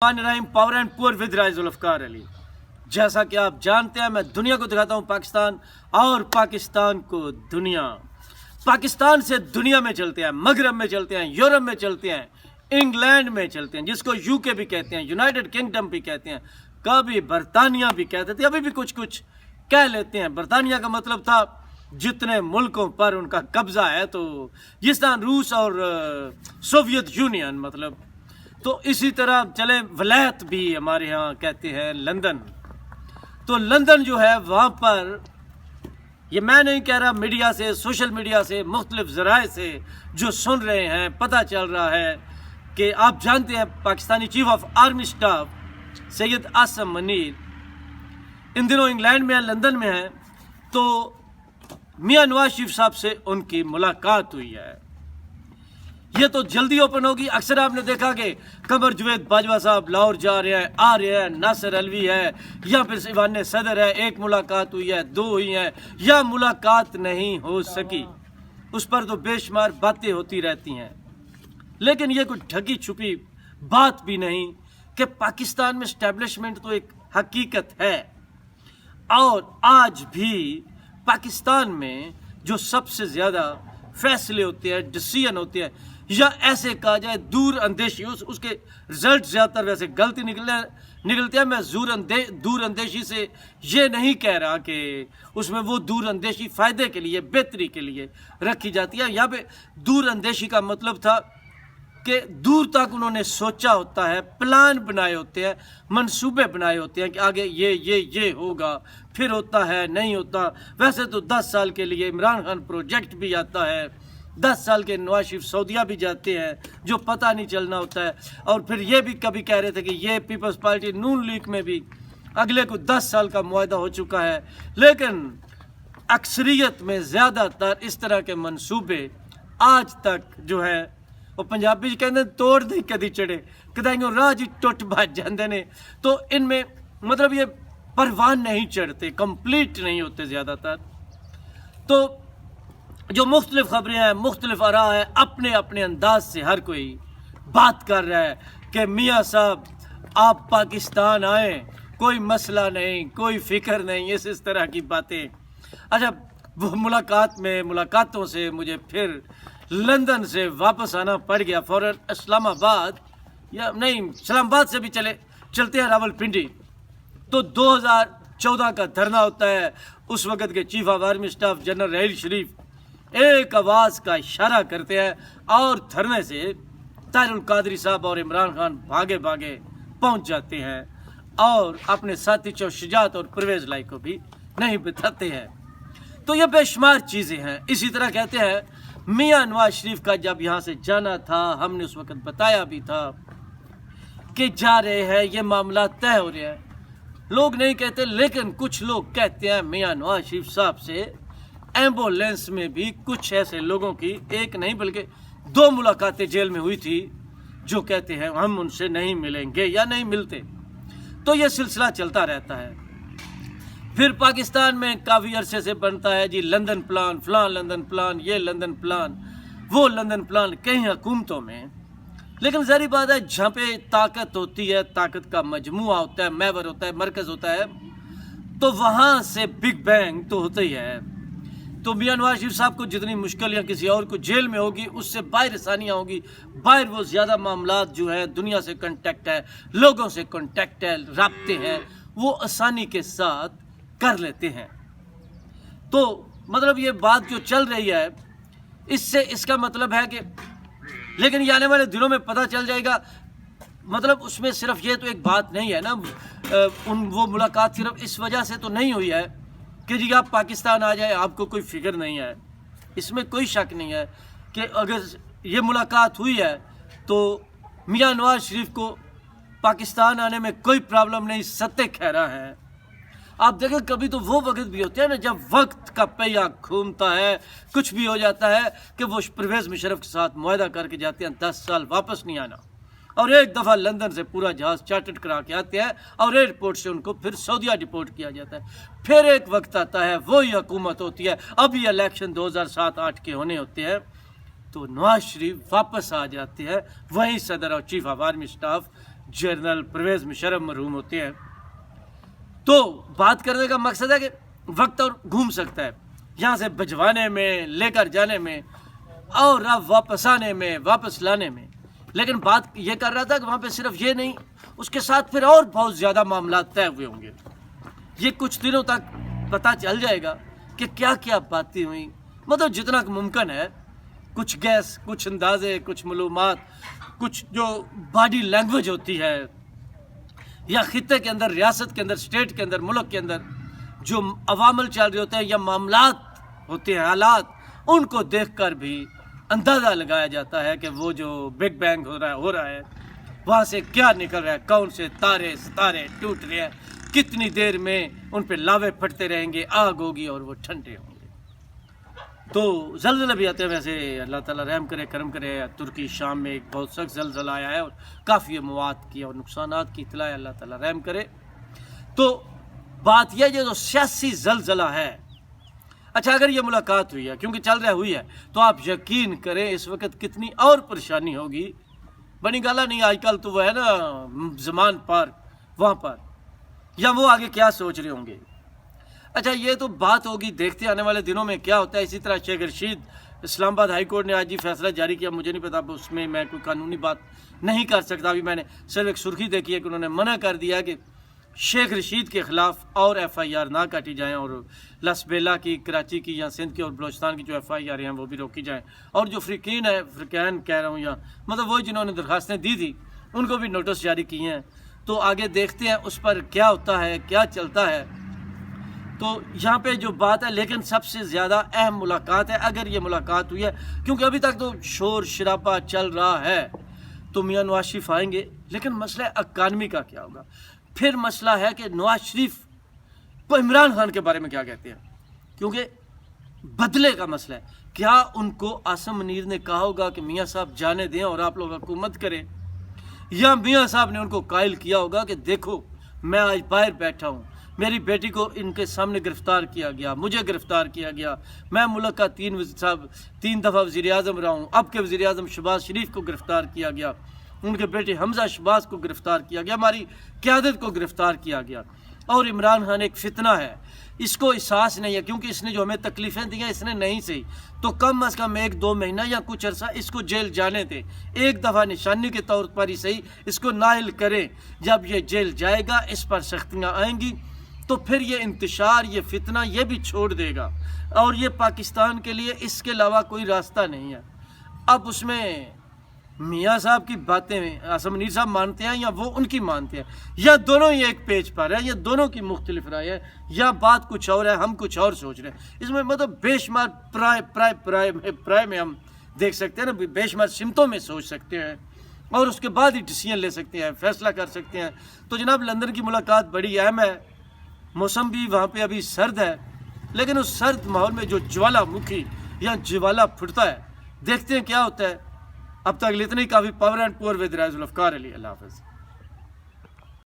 Power and poor with rise Zulfikar Ali. जैसा कि आप जानते हैं, मैं दुनिया को दिखाता हूँ पाकिस्तान और पाकिस्तान को दुनिया। पाकिस्तान से दुनिया में चलते हैं, मगरब में चलते हैं, यूरोप में चलते हैं, इंग्लैंड में चलते हैं, जिसको यूके भी कहते हैं, यूनाइटेड किंगडम भी कहते हैं, कभी बरतानिया भी कहते थे, अभी भी कुछ कुछ कह लेते हैं। बरतानिया का मतलब था जितने मुल्कों पर उनका कब्जा है, तो जिस तरह रूस और सोवियत यूनियन मतलब। तो इसी तरह चले वलायत भी हमारे यहाँ कहते हैं लंदन। तो लंदन जो है वहाँ पर, ये मैं नहीं कह रहा, मीडिया से, सोशल मीडिया से, मुख्तलिफ ज़राए से जो सुन रहे हैं, पता चल रहा है कि आप जानते हैं Pakistani chief of army staff Syed Asim Munir इन दिनों इंग्लैंड में है, लंदन में है। तो मियां नवाज शरीफ साहब से उनकी मुलाकात हुई है। ये तो जल्दी ओपन होगी। अक्सर आपने देखा कि कमर जवेद बाजवा साहब लाहौर जा रहे हैं, आ रहे हैं, नासिर अलवी है, या फिर ईवान सदर है, एक मुलाकात हुई है, दो हुई हैं, या मुलाकात नहीं हो सकी। उस पर तो बेशुमार बातें होती रहती हैं, लेकिन ये कोई ढकी छुपी बात भी नहीं कि पाकिस्तान में एस्टेब्लिशमेंट तो एक हकीकत है। और आज भी पाकिस्तान में जो सबसे ज़्यादा फैसले होते हैं, डिसीजन होते हैं, या ऐसे कहा जाए दूर अंदेशी, उसके रिजल्ट ज़्यादातर वैसे गलती निकलते हैं। मैं दूर अंदेशी से ये नहीं कह रहा कि उसमें वो दूर अंदेशी फ़ायदे के लिए, बेहतरी के लिए रखी जाती है। यहाँ पे दूर अंदेशी का मतलब था कि दूर तक उन्होंने सोचा होता है, प्लान बनाए होते हैं, मंसूबे बनाए होते हैं कि आगे ये होगा, फिर होता है, नहीं होता। वैसे तो 10 साल के लिए इमरान खान प्रोजेक्ट भी आता है, 10 साल के नवाज शरीफ सऊदीया भी जाते हैं, जो पता नहीं चलना होता है। और फिर ये भी कभी कह रहे थे कि ये पीपल्स पार्टी नून लीग में भी अगले को 10 साल का मुआहदा हो चुका है। लेकिन अक्सरियत में ज़्यादातर इस तरह के मंसूबे आज तक जो है, वो पंजाबी कहते तोड़ नहीं कदी चढ़े, कदाइयों राह जी टुट भज जाते हैं। तो इनमें मतलब ये परवान नहीं चढ़ते, कंप्लीट नहीं होते ज़्यादातर। तो जो मुख्तलिफ खबरें हैं, मुख्तलिफ आरा है, अपने अपने अंदाज से हर कोई बात कर रहा है कि मियाँ साहब आप पाकिस्तान आए, कोई मसला नहीं, कोई फ़िक्र नहीं, इस तरह की बातें। अच्छा, वो मुलाकातों से मुझे फिर लंदन से वापस आना पड़ गया फ़ौरन इस्लामाबाद, या नहीं इस्लामाबाद से भी चलते हैं रावलपिंडी। तो 2014 का धरना होता है। उस वक़्त के chief of army staff general Raheel Sharif एक आवाज़ का इशारा करते हैं और धरने से ताहिरुल कादरी साहब और इमरान खान भागे भागे पहुंच जाते हैं और अपने साथी शुजात और परवेज़ लाई को भी नहीं बताते हैं। तो ये बेशुमार चीज़ें हैं। इसी तरह कहते हैं मियां नवाज शरीफ का जब यहाँ से जाना था, हमने उस वक़्त बताया भी था कि जा रहे हैं, ये मामला तय हो रहे हैं। लोग नहीं कहते, लेकिन कुछ लोग कहते हैं मियां नवाज शरीफ साहब से एम्बुलेंस में भी कुछ ऐसे लोगों की, एक नहीं बल्कि 2 मुलाकातें जेल में हुई थी, जो कहते हैं हम उनसे नहीं मिलेंगे या नहीं मिलते। तो ये सिलसिला चलता रहता है। फिर पाकिस्तान में काफ़ी अरसे से बनता है जी लंदन प्लान, फलां लंदन प्लान, ये लंदन प्लान, वो लंदन प्लान, कई हुकूमतों में। लेकिन ज़ाहिर बात है, जहाँ पे ताकत होती है, ताकत का मजमुआ होता है, महवर होता है, मरकज़ होता है, तो वहाँ से बिग बैंग तो होता ही है। तो मियां नवाज शरीफ साहब को जितनी मुश्किल या किसी और को जेल में होगी, उससे बाहर आसानियाँ होगी। बाहर वो ज़्यादा मामलात जो है, दुनिया से कॉन्टेक्ट है, लोगों से कॉन्टेक्ट है, राब्ते हैं, वो आसानी के साथ कर लेते हैं। तो मतलब ये बात जो चल रही है, इससे इसका मतलब है कि, लेकिन ये आने वाले दिनों में पता चल जाएगा। मतलब उसमें सिर्फ ये तो एक बात नहीं है ना, वो मुलाकात सिर्फ इस वजह से तो नहीं हुई है कि जी आप पाकिस्तान आ जाए, आपको कोई फिक्र नहीं है। इसमें कोई शक नहीं है कि अगर ये मुलाकात हुई है तो मियां नवाज शरीफ को पाकिस्तान आने में कोई प्रॉब्लम नहीं, सत्य खैरा है। आप देखें, कभी तो वो वक्त भी होते हैं ना जब वक्त का पहिया घूमता है, कुछ भी हो जाता है कि वो परवेज़ मुशर्रफ के साथ मुआहदा करके जाते हैं 10 साल वापस नहीं आना, और एक दफ़ा लंदन से पूरा जहाज़ चार्टर्ड करा के आते हैं और एयरपोर्ट से उनको फिर सऊदीया डिपोर्ट किया जाता है। फिर एक वक्त आता है, वही हुकूमत होती है। अभी इलेक्शन 2007-8 के होने होते हैं, तो नवाज शरीफ वापस आ जाते हैं, वहीं सदर और chief of army staff general Pervez Musharraf मरहूम होते हैं। तो बात करने का मकसद है कि वक्त और घूम सकता है, यहाँ से भिजवाने में, लेकर जाने में और अब वापस आने में, वापस लाने में। लेकिन बात ये कर रहा था कि वहाँ पे सिर्फ ये नहीं, उसके साथ फिर और बहुत ज़्यादा मामला तय हुए होंगे। ये कुछ दिनों तक पता चल जाएगा कि क्या क्या बातें हुई, मतलब जितना मुमकिन है कुछ गैस, कुछ अंदाजे, कुछ मालूमात, कुछ जो बॉडी लैंग्वेज होती है या खित्ते के अंदर, रियासत के अंदर, स्टेट के अंदर, मुल्क के अंदर जो अवामल चल रहे होते हैं या मामलात होते हैं, हालात, उनको देखकर भी अंदाज़ा लगाया जाता है कि वो जो बिग बैंग हो रहा है वहाँ से क्या निकल रहा है, कौन से तारे सितारे टूट रहे हैं, कितनी देर में उन पे लावे फटते रहेंगे, आग होगी और वो ठंडे होंगे। तो ज़लज़ला भी आते हैं। वैसे अल्लाह ताला रहम करे, करम करे। तुर्की शाम में एक बहुत सख्त ज़लज़ला आया है और काफ़ी अमवात की और नुकसानात की इत्तला है, अल्लाह ताला रहम करे। तो बात यह जो सियासी ज़लज़ला है, अच्छा अगर ये मुलाकात हुई है, क्योंकि चल रहा हुई है, तो आप यकीन करें इस वक्त कितनी और परेशानी होगी। बनी गाला नहीं, आजकल तो वो है ना ज़मान पार्क, वहाँ पर, या वो आगे क्या सोच रहे होंगे। अच्छा ये तो बात होगी, देखते आने वाले दिनों में क्या होता है। इसी तरह शेख रशीद, इस्लामाबाद हाई कोर्ट ने आज ही फैसला जारी किया, मुझे नहीं पता, उसमें मैं कोई कानूनी बात नहीं कर सकता। अभी मैंने सिर्फ एक सुर्खी देखी है कि उन्होंने मना कर दिया कि शेख रशीद के ख़िलाफ़ और FIR ना काटी जाएँ और लसबेला की, कराची की या सिंध की और बलोचिस्तान की जो FIR हैं वो भी रोकी जाएँ। और जो फ़्रिकैन कह रहा हूँ, या मतलब वो जिन्होंने दरख्वास्तें दी थी उनको भी नोटिस जारी किए हैं। तो आगे देखते हैं उस पर क्या होता है, क्या चलता है। तो यहाँ पे जो बात है, लेकिन सबसे ज़्यादा अहम मुलाकात है, अगर ये मुलाकात हुई है, क्योंकि अभी तक तो शोर शराबा चल रहा है। तो मियाँ नवाज शरीफ आएंगे, लेकिन मसला इकानमी का क्या होगा। फिर मसला है कि नवाज शरीफ को इमरान खान के बारे में क्या कहते हैं, क्योंकि बदले का मसला है। क्या उनको आसिम मुनीर ने कहा होगा कि मियाँ साहब जाने दें और आप लोग हुकूमत करें, या मियाँ साहब ने उनको कायल किया होगा कि देखो मैं आज बाहर बैठा हूँ, मेरी बेटी को इनके सामने गिरफ़्तार किया गया, मुझे गिरफ़्तार किया गया, मैं मुल्क का 3 दफ़ा वज़ीर आज़म रहा हूँ, अब के वज़ीर आज़म शहबाज शरीफ को गिरफ़्तार किया गया, उनके बेटे हमजा शहबाज को गिरफ़्तार किया गया, हमारी क़यादत को गिरफ़्तार किया गया। और इमरान खान एक फ़ितना है, इसको एहसास नहीं है, क्योंकि इसने जो हमें तकलीफ़ें दी हैं इसने नहीं सही, तो कम अज़ कम 1-2 महीना या कुछ अरसा इसको जेल जाने दें। एक दफ़ा निशानी के तौर पर ही सही इसको नाइल करें। जब ये जेल जाएगा, इस पर सख्तियाँ आएंगी, तो फिर ये इंतशार, ये फितना, ये भी छोड़ देगा। और ये पाकिस्तान के लिए इसके अलावा कोई रास्ता नहीं है। अब उसमें मियाँ साहब की बातें आसिम मुनीर साहब मानते हैं या वो उनकी मानते हैं, या दोनों ही एक पेज पर है, या दोनों की मुख्तलिफ राय है, या बात कुछ और है, हम कुछ और सोच रहे हैं। इसमें मतलब बेशुमार प्राय में हम देख सकते हैं ना, बेशुमार सिमतों में सोच सकते हैं और उसके बाद ही डिसीजन ले सकते हैं, फैसला कर सकते हैं। तो जनाब लंदन की मुलाकात बड़ी अहम है। मौसम भी वहाँ पे अभी सर्द है, लेकिन उस सर्द माहौल में जो ज्वालामुखी या ज्वाला फुटता है, देखते हैं क्या होता है। अब तक इतना ही काफ़ी। Power and poor with Raizul Afkar Ali. अल्लाह हाफ़िज़।